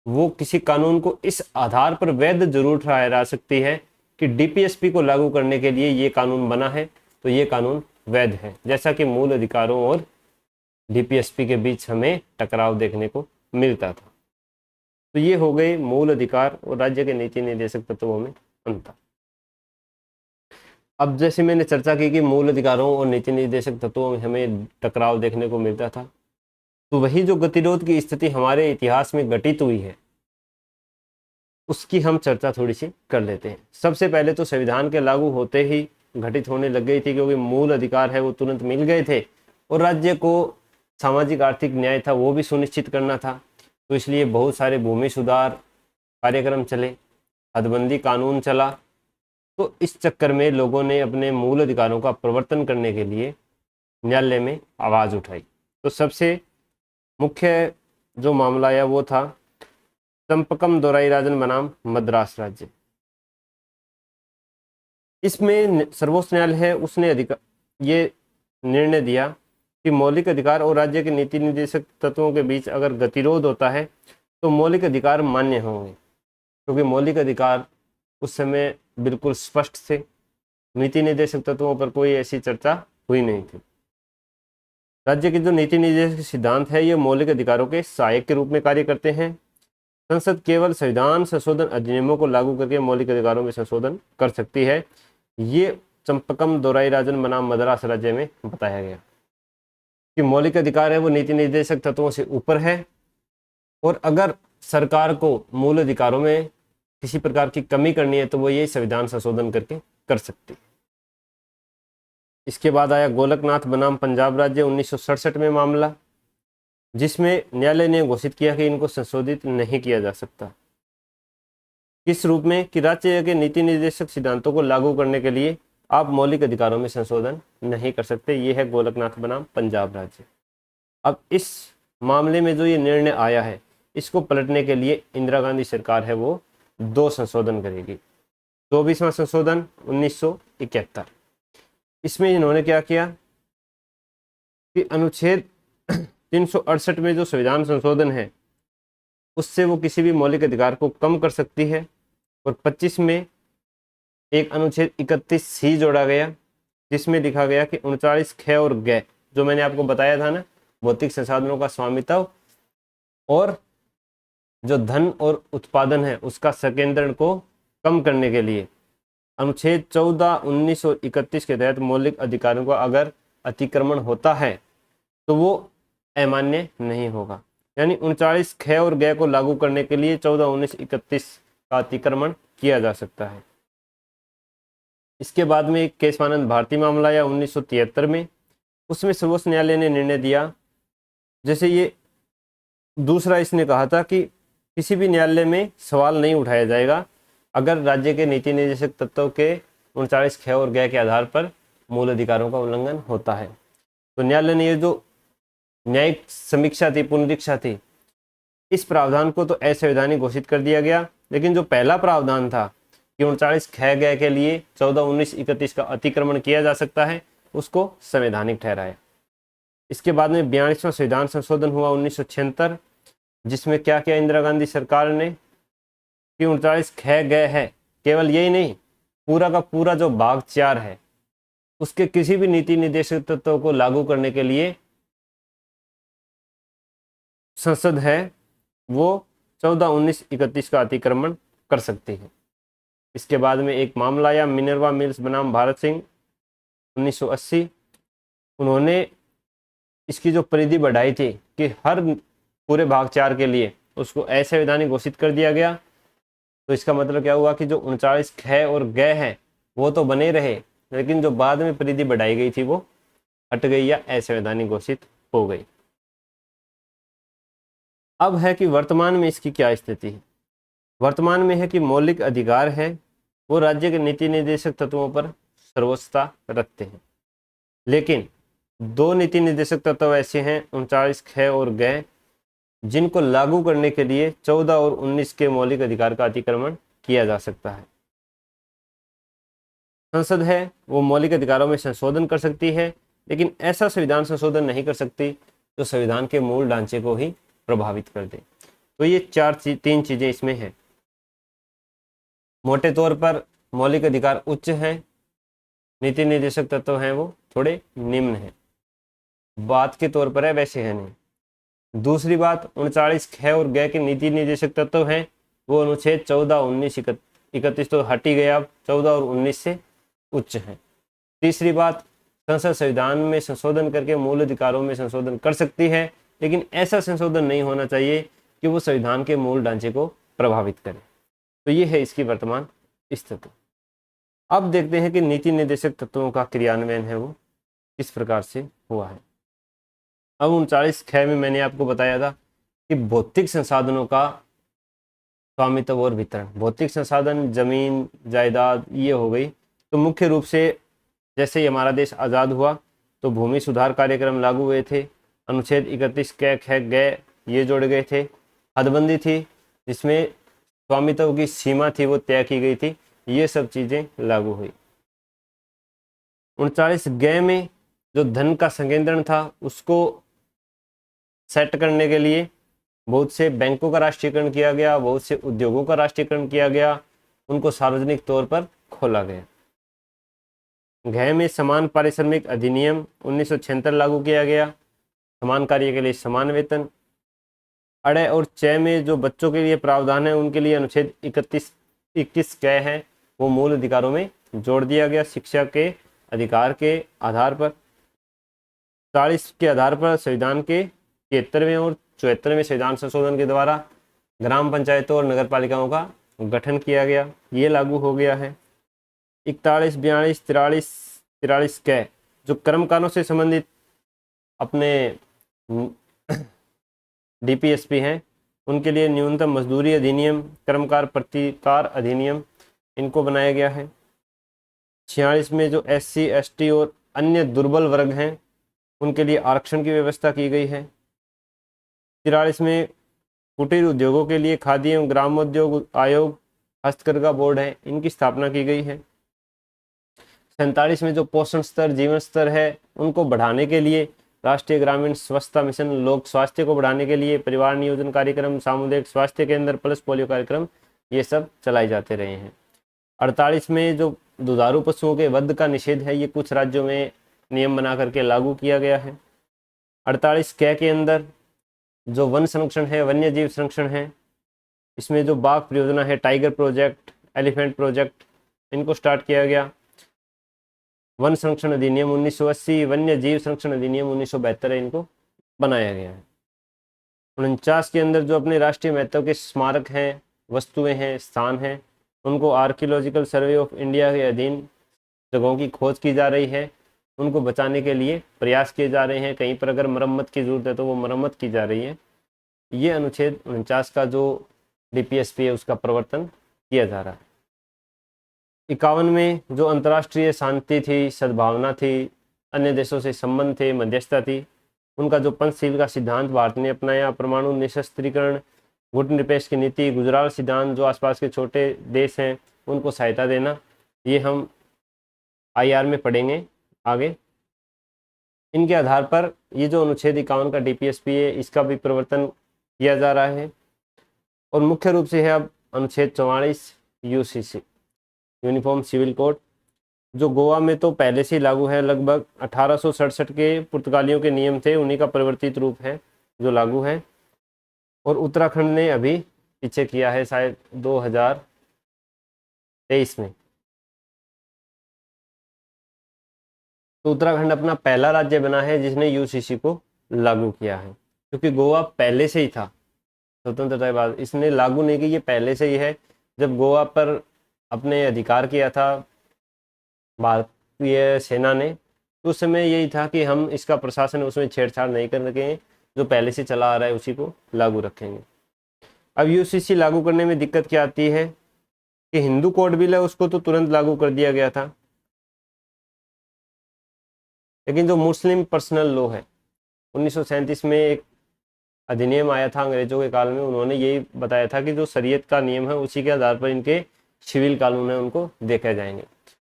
Speaker 1: वो किसी कानून को इस आधार पर वैध जरूर ठहरा सकती है कि डीपीएसपी को लागू करने के लिए ये कानून बना है तो ये कानून वैध है। जैसा कि मूल अधिकारों और डीपीएसपी के बीच हमें टकराव देखने को मिलता था। तो ये हो गए मूल अधिकार और राज्य के नीति निर्देशक तत्वों में अंतर। अब जैसे मैंने चर्चा की कि मूल अधिकारों और नीति निर्देशक तत्वों में हमें टकराव देखने को मिलता था, तो वही जो गतिरोध की स्थिति हमारे इतिहास में घटित हुई है उसकी हम चर्चा थोड़ी सी कर लेते हैं। सबसे पहले तो संविधान के लागू होते ही घटित होने लग गई थी, क्योंकि मूल अधिकार है वो तुरंत मिल गए थे और राज्य को सामाजिक आर्थिक न्याय था वो भी सुनिश्चित करना था। तो इसलिए बहुत सारे भूमि सुधार कार्यक्रम चले, हदबंदी कानून चला। तो इस चक्कर में लोगों ने अपने मूल अधिकारों का प्रवर्तन करने के लिए न्यायालय में आवाज़ उठाई। तो सबसे मुख्य जो मामला आया वो था चंपकम दोराईराजन बनाम मद्रास राज्य। इसमें सर्वोच्च न्यायालय है उसने ये निर्णय दिया कि मौलिक अधिकार और राज्य के नीति निर्देशक तत्वों के बीच अगर गतिरोध होता है तो मौलिक अधिकार मान्य होंगे, क्योंकि मौलिक अधिकार उस समय बिल्कुल स्पष्ट थे। नीति निर्देशक तत्वों पर कोई ऐसी चर्चा हुई नहीं थी। राज्य के जो नीति निर्देशक सिद्धांत है ये मौलिक अधिकारों के सहायक के रूप में कार्य करते हैं। संसद केवल संविधान संशोधन अधिनियमों को लागू करके मौलिक अधिकारों में संशोधन कर सकती है। ये चंपकम दोराईराजन बनाम मद्रास राज्य में बताया गया कि मौलिक अधिकार है वो नीति निर्देशक तत्वों से ऊपर है, और अगर सरकार को मूल अधिकारों में किसी प्रकार की कमी करनी है तो वो ये संविधान संशोधन करके कर सकती है। इसके बाद आया गोलकनाथ बनाम पंजाब राज्य 1967 में मामला, जिसमें न्यायालय ने घोषित किया कि इनको संशोधित नहीं किया जा सकता। किस रूप में कि राज्य के नीति निर्देशक सिद्धांतों को लागू करने के लिए आप मौलिक अधिकारों में संशोधन नहीं कर सकते। ये है गोलकनाथ बनाम पंजाब राज्य। अब इस मामले में जो ये निर्णय आया है इसको पलटने के लिए इंदिरा गांधी सरकार है वो 2 संशोधन करेगी। 24वां संशोधन 1971। इसमें इन्होंने क्या किया कि अनुच्छेद 368 में जो संविधान संशोधन है उससे वो किसी भी मौलिक अधिकार को कम कर सकती है, और 25 में एक अनुच्छेद 31C जोड़ा गया जिसमें लिखा गया कि 39 ख और ग जो मैंने आपको बताया था ना, भौतिक संसाधनों का स्वामित्व और जो धन और उत्पादन है उसका संकेंद्रण को कम करने के लिए अनुच्छेद 14, 19 और 31 के तहत मौलिक अधिकारों का अगर अतिक्रमण होता है तो वो अमान्य नहीं होगा। यानी 39 ख और ग को लागू करने के लिए 14, 19, 31 का अतिक्रमण किया जा सकता है। इसके बाद में एक केशवानंद भारती मामला आया 1973 में। उसमें सर्वोच्च न्यायालय ने निर्णय दिया, जैसे ये दूसरा इसने कहा था कि किसी भी न्यायालय में सवाल नहीं उठाया जाएगा अगर राज्य के नीति निर्देशक तत्वों के 39 ख और ग के आधार पर मूल अधिकारों का उल्लंघन होता है। तो न्यायालय ने ये जो न्यायिक समीक्षा थी, पुनरीक्षा थी, इस प्रावधान को तो असंवैधानिक घोषित कर दिया गया। लेकिन जो पहला प्रावधान था कि 39 ख ग के लिए 14, 19, 31 का अतिक्रमण किया जा सकता है, उसको संवैधानिक ठहराया। इसके बाद में 42वां संविधान संशोधन हुआ 1976, जिसमें क्या किया इंदिरा गांधी सरकार ने कि 39 ख ग है, केवल यही नहीं, पूरा का पूरा जो भाग 4 है उसके किसी भी नीति निर्देशक तत्वों को लागू करने के लिए संसद है वो 14, 19, 31 का अतिक्रमण कर सकती है। इसके बाद में एक मामला आया मिनर्वा मिल्स बनाम भारत सिंह 1980। उन्होंने इसकी जो परिधि बढ़ाई थी कि हर पूरे भाग 4 के लिए उसको असंवैधानिक घोषित कर दिया गया। तो इसका मतलब क्या हुआ कि जो 39 ख और ग है वो तो बने रहे, लेकिन जो बाद में परिधि बढ़ाई गई थी वो हट गई या असंवैधानिक घोषित हो गई। अब है कि वर्तमान में इसकी क्या स्थिति है। वर्तमान में है कि मौलिक अधिकार है वो राज्य के नीति निर्देशक तत्वों पर सर्वोच्चता रखते हैं, लेकिन 2 नीति निर्देशक तत्व ऐसे हैं 39 ख और ग जिनको लागू करने के लिए 14 और 19 के मौलिक अधिकार का अतिक्रमण किया जा सकता है। संसद है वो मौलिक अधिकारों में संशोधन कर सकती है, लेकिन ऐसा संविधान संशोधन नहीं कर सकती जो संविधान के मूल ढांचे को ही प्रभावित कर दे। तो ये 3 चीजें इसमें हैं। मोटे तौर पर मौलिक अधिकार उच्च हैं, नीति निर्देशक तत्व हैं वो थोड़े निम्न हैं, बात के तौर पर है वैसे है नहीं। दूसरी बात, 39 ख और ग के नीति निर्देशक तत्व हैं वो अनुच्छेद 14, 19, 31 तो हट ही गया, अब 14 और 19 से उच्च हैं। तीसरी बात, संसद संविधान में संशोधन करके मूल अधिकारों में संशोधन कर सकती है, लेकिन ऐसा संशोधन नहीं होना चाहिए कि वो संविधान के मूल ढांचे को प्रभावित करे। तो ये है इसकी वर्तमान स्थिति। अब देखते हैं कि नीति निर्देशक तत्वों का क्रियान्वयन है वो किस प्रकार से हुआ है। अब 39 ख में मैंने आपको बताया था कि भौतिक संसाधनों का स्वामित्व और वितरण, भौतिक संसाधन जमीन जायदाद ये हो गई। तो मुख्य रूप से जैसे ही हमारा देश आज़ाद हुआ तो भूमि सुधार कार्यक्रम लागू हुए थे, अनुच्छेद 31 क ख ग ये जोड़े गए थे, हदबंदी थी जिसमें स्वामित्व की सीमा थी वो तय की गई थी, ये सब चीज़ें लागू हुई। 39 ग में जो धन का संकेंद्रण था उसको सेट करने के लिए बहुत से बैंकों का राष्ट्रीयकरण किया गया, बहुत से उद्योगों का राष्ट्रीयकरण किया गया, उनको सार्वजनिक तौर पर खोला गया। घ में समान पारिश्रमिक अधिनियम 1976 लागू किया गया, समान कार्य के लिए समान वेतन। अड़ और च में जो बच्चों के लिए प्रावधान है उनके लिए अनुच्छेद 21 क है वो मूल अधिकारों में जोड़ दिया गया, शिक्षा के अधिकार के आधार पर। 40 के आधार पर संविधान के 73वें और 74वें संविधान संशोधन के द्वारा ग्राम पंचायतों और नगर पालिकाओं का गठन किया गया, ये लागू हो गया है। 41, 42, 43 क जो कर्मकारों से संबंधित अपने डीपीएसपी हैं उनके लिए न्यूनतम मजदूरी अधिनियम, कर्मकार प्रतिकार अधिनियम इनको बनाया गया है। 46 में जो SC, ST और अन्य दुर्बल वर्ग हैं उनके लिए आरक्षण की व्यवस्था की गई है। 43 में कुटीर उद्योगों के लिए खादी एवं ग्रामोद्योग आयोग, हस्तकरघा बोर्ड है, इनकी स्थापना की गई है। 47 में जो पोषण स्तर, जीवन स्तर है उनको बढ़ाने के लिए राष्ट्रीय ग्रामीण स्वच्छता मिशन, लोक स्वास्थ्य को बढ़ाने के लिए परिवार नियोजन कार्यक्रम, सामुदायिक स्वास्थ्य केंद्र, पल्स पोलियो कार्यक्रम ये सब चलाए जाते रहे हैं। 48 में जो दुधारू पशुओं के वध का निषेध है ये कुछ राज्यों में नियम बना करके लागू किया गया है। 48 क के अंदर जो वन संरक्षण है, वन्य जीव संरक्षण है, इसमें जो बाघ परियोजना है, टाइगर प्रोजेक्ट, एलिफेंट प्रोजेक्ट, इनको स्टार्ट किया गया। वन संरक्षण अधिनियम 1980, वन्य जीव संरक्षण अधिनियम 1972 है, इनको बनाया गया है। 49 के अंदर जो अपने राष्ट्रीय महत्व के स्मारक हैं, वस्तुएं हैं, स्थान हैं, उनको आर्कियोलॉजिकल सर्वे ऑफ इंडिया के अधीन जगहों की खोज की जा रही है, उनको बचाने के लिए प्रयास किए जा रहे हैं। कहीं पर अगर मरम्मत की ज़रूरत है तो वो मरम्मत की जा रही है। ये अनुच्छेद 49 का जो डीपीएसपी है उसका प्रवर्तन किया जा रहा है। 51 में जो अंतर्राष्ट्रीय शांति थी, सद्भावना थी, अन्य देशों से संबंध थे, मध्यस्थता थी, उनका जो पंचशील का सिद्धांत भारत ने अपनाया, परमाणु निशस्त्रीकरण, गुटनिरपेक्ष की नीति, गुजराल सिद्धांत, जो आसपास के छोटे देश हैं उनको सहायता देना, ये हम आईआर में पढ़ेंगे आगे। इनके आधार पर ये जो अनुच्छेद 51 का डीपीएसपी है इसका भी प्रवर्तन किया जा रहा है। और मुख्य रूप से है अब अनुच्छेद 44 यूसीसी, यूनिफॉर्म सिविल कोड, जो गोवा में तो पहले से ही लागू है। लगभग 1867 के पुर्तगालियों के नियम थे, उन्हीं का परिवर्तित रूप है जो लागू है। और उत्तराखंड ने अभी पीछे किया है शायद 2023 में। तो उत्तराखंड अपना पहला राज्य बना है जिसने यूसीसी को लागू किया है, क्योंकि गोवा पहले से ही था स्वतंत्रता के बाद। इसने लागू नहीं की, ये पहले से ही है। जब गोवा पर अपने अधिकार किया था भारतीय सेना ने, तो उस समय यही था कि हम इसका प्रशासन उसमें छेड़छाड़ नहीं कर रखेंगे, जो पहले से चला आ रहा है उसी को लागू रखेंगे। अब यूसीसी लागू करने में दिक्कत क्या आती है कि हिंदू कोड बिल है उसको तो तुरंत लागू कर दिया गया था, लेकिन जो मुस्लिम पर्सनल लॉ है 1937 में एक अधिनियम आया था अंग्रेजों के काल में, उन्होंने यही बताया था कि जो शरीयत का नियम है उसी के आधार पर इनके सिविल कानून है उनको देखे जाएंगे।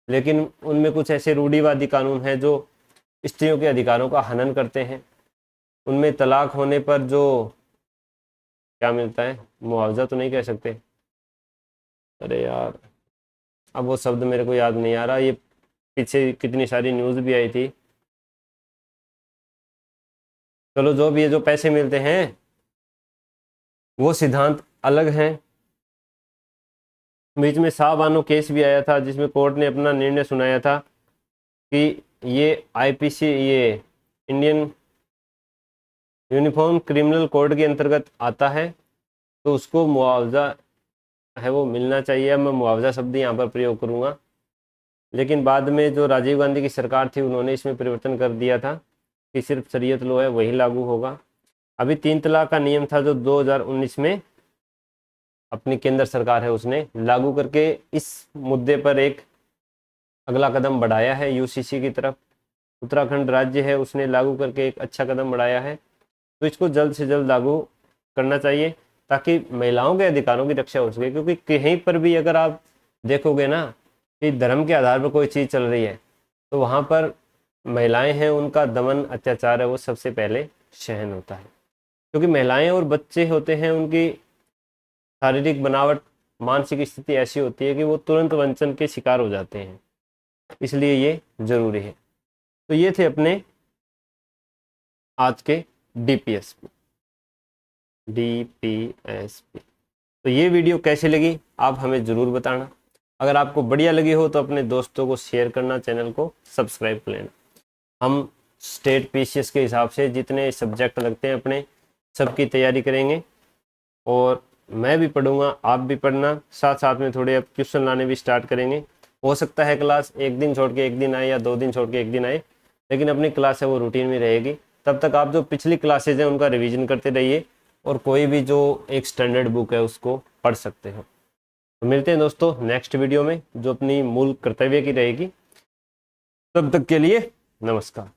Speaker 1: लेकिन उनमें कुछ ऐसे रूढ़िवादी कानून हैं जो स्त्रियों के अधिकारों का हनन करते हैं। उनमें तलाक होने पर जो क्या मिलता है, मुआवजा तो नहीं कह सकते, अरे यार अब वो शब्द मेरे को याद नहीं आ रहा। ये पीछे कितनी सारी न्यूज़ भी आई थी। चलो जो भी ये जो पैसे मिलते हैं वो सिद्धांत अलग हैं। बीच में शाहबानो केस भी आया था जिसमें कोर्ट ने अपना निर्णय सुनाया था कि ये आईपीसी, ये इंडियन यूनिफॉर्म क्रिमिनल कोड के अंतर्गत आता है, तो उसको मुआवजा है वो मिलना चाहिए। मैं मुआवजा शब्द यहाँ पर प्रयोग करूँगा। लेकिन बाद में जो राजीव गांधी की सरकार थी उन्होंने इसमें परिवर्तन कर दिया था कि सिर्फ शरीयत लॉ है वही लागू होगा। अभी 3 तलाक का नियम था जो 2019 में अपनी केंद्र सरकार है उसने लागू करके इस मुद्दे पर एक अगला कदम बढ़ाया है यूसीसी की तरफ। उत्तराखंड राज्य है उसने लागू करके एक अच्छा कदम बढ़ाया है, तो इसको जल्द से जल्द लागू करना चाहिए ताकि महिलाओं के अधिकारों की रक्षा हो सके। क्योंकि कहीं पर भी अगर आप देखोगे ना कि धर्म के आधार पर कोई चीज़ चल रही है तो वहाँ पर महिलाएं हैं उनका दमन अत्याचार है वो सबसे पहले सहन होता है। क्योंकि महिलाएं और बच्चे होते हैं उनकी शारीरिक बनावट, मानसिक स्थिति ऐसी होती है कि वो तुरंत वंचन के शिकार हो जाते हैं, इसलिए ये जरूरी है। तो ये थे अपने आज के डीपीएसपी। तो ये वीडियो कैसी लगी आप हमें ज़रूर बताना। अगर आपको बढ़िया लगी हो तो अपने दोस्तों को शेयर करना, चैनल को सब्सक्राइब कर लेना। हम स्टेट पीसीएस के हिसाब से जितने सब्जेक्ट लगते हैं अपने सबकी तैयारी करेंगे, और मैं भी पढ़ूंगा, आप भी पढ़ना। साथ साथ में थोड़े अब क्वेश्चन लाने भी स्टार्ट करेंगे। हो सकता है क्लास एक दिन छोड़ के एक दिन आए या 2 दिन छोड़ के एक दिन आए, लेकिन अपनी क्लास है वो रूटीन में रहेगी। तब तक आप जो पिछली क्लासेज हैं उनका रिवीजन करते रहिए और कोई भी जो एक स्टैंडर्ड बुक है उसको पढ़ सकते हो। तो मिलते हैं दोस्तों नेक्स्ट वीडियो में जो अपनी मूल कर्तव्य की रहेगी। तब तक के लिए नमस्कार।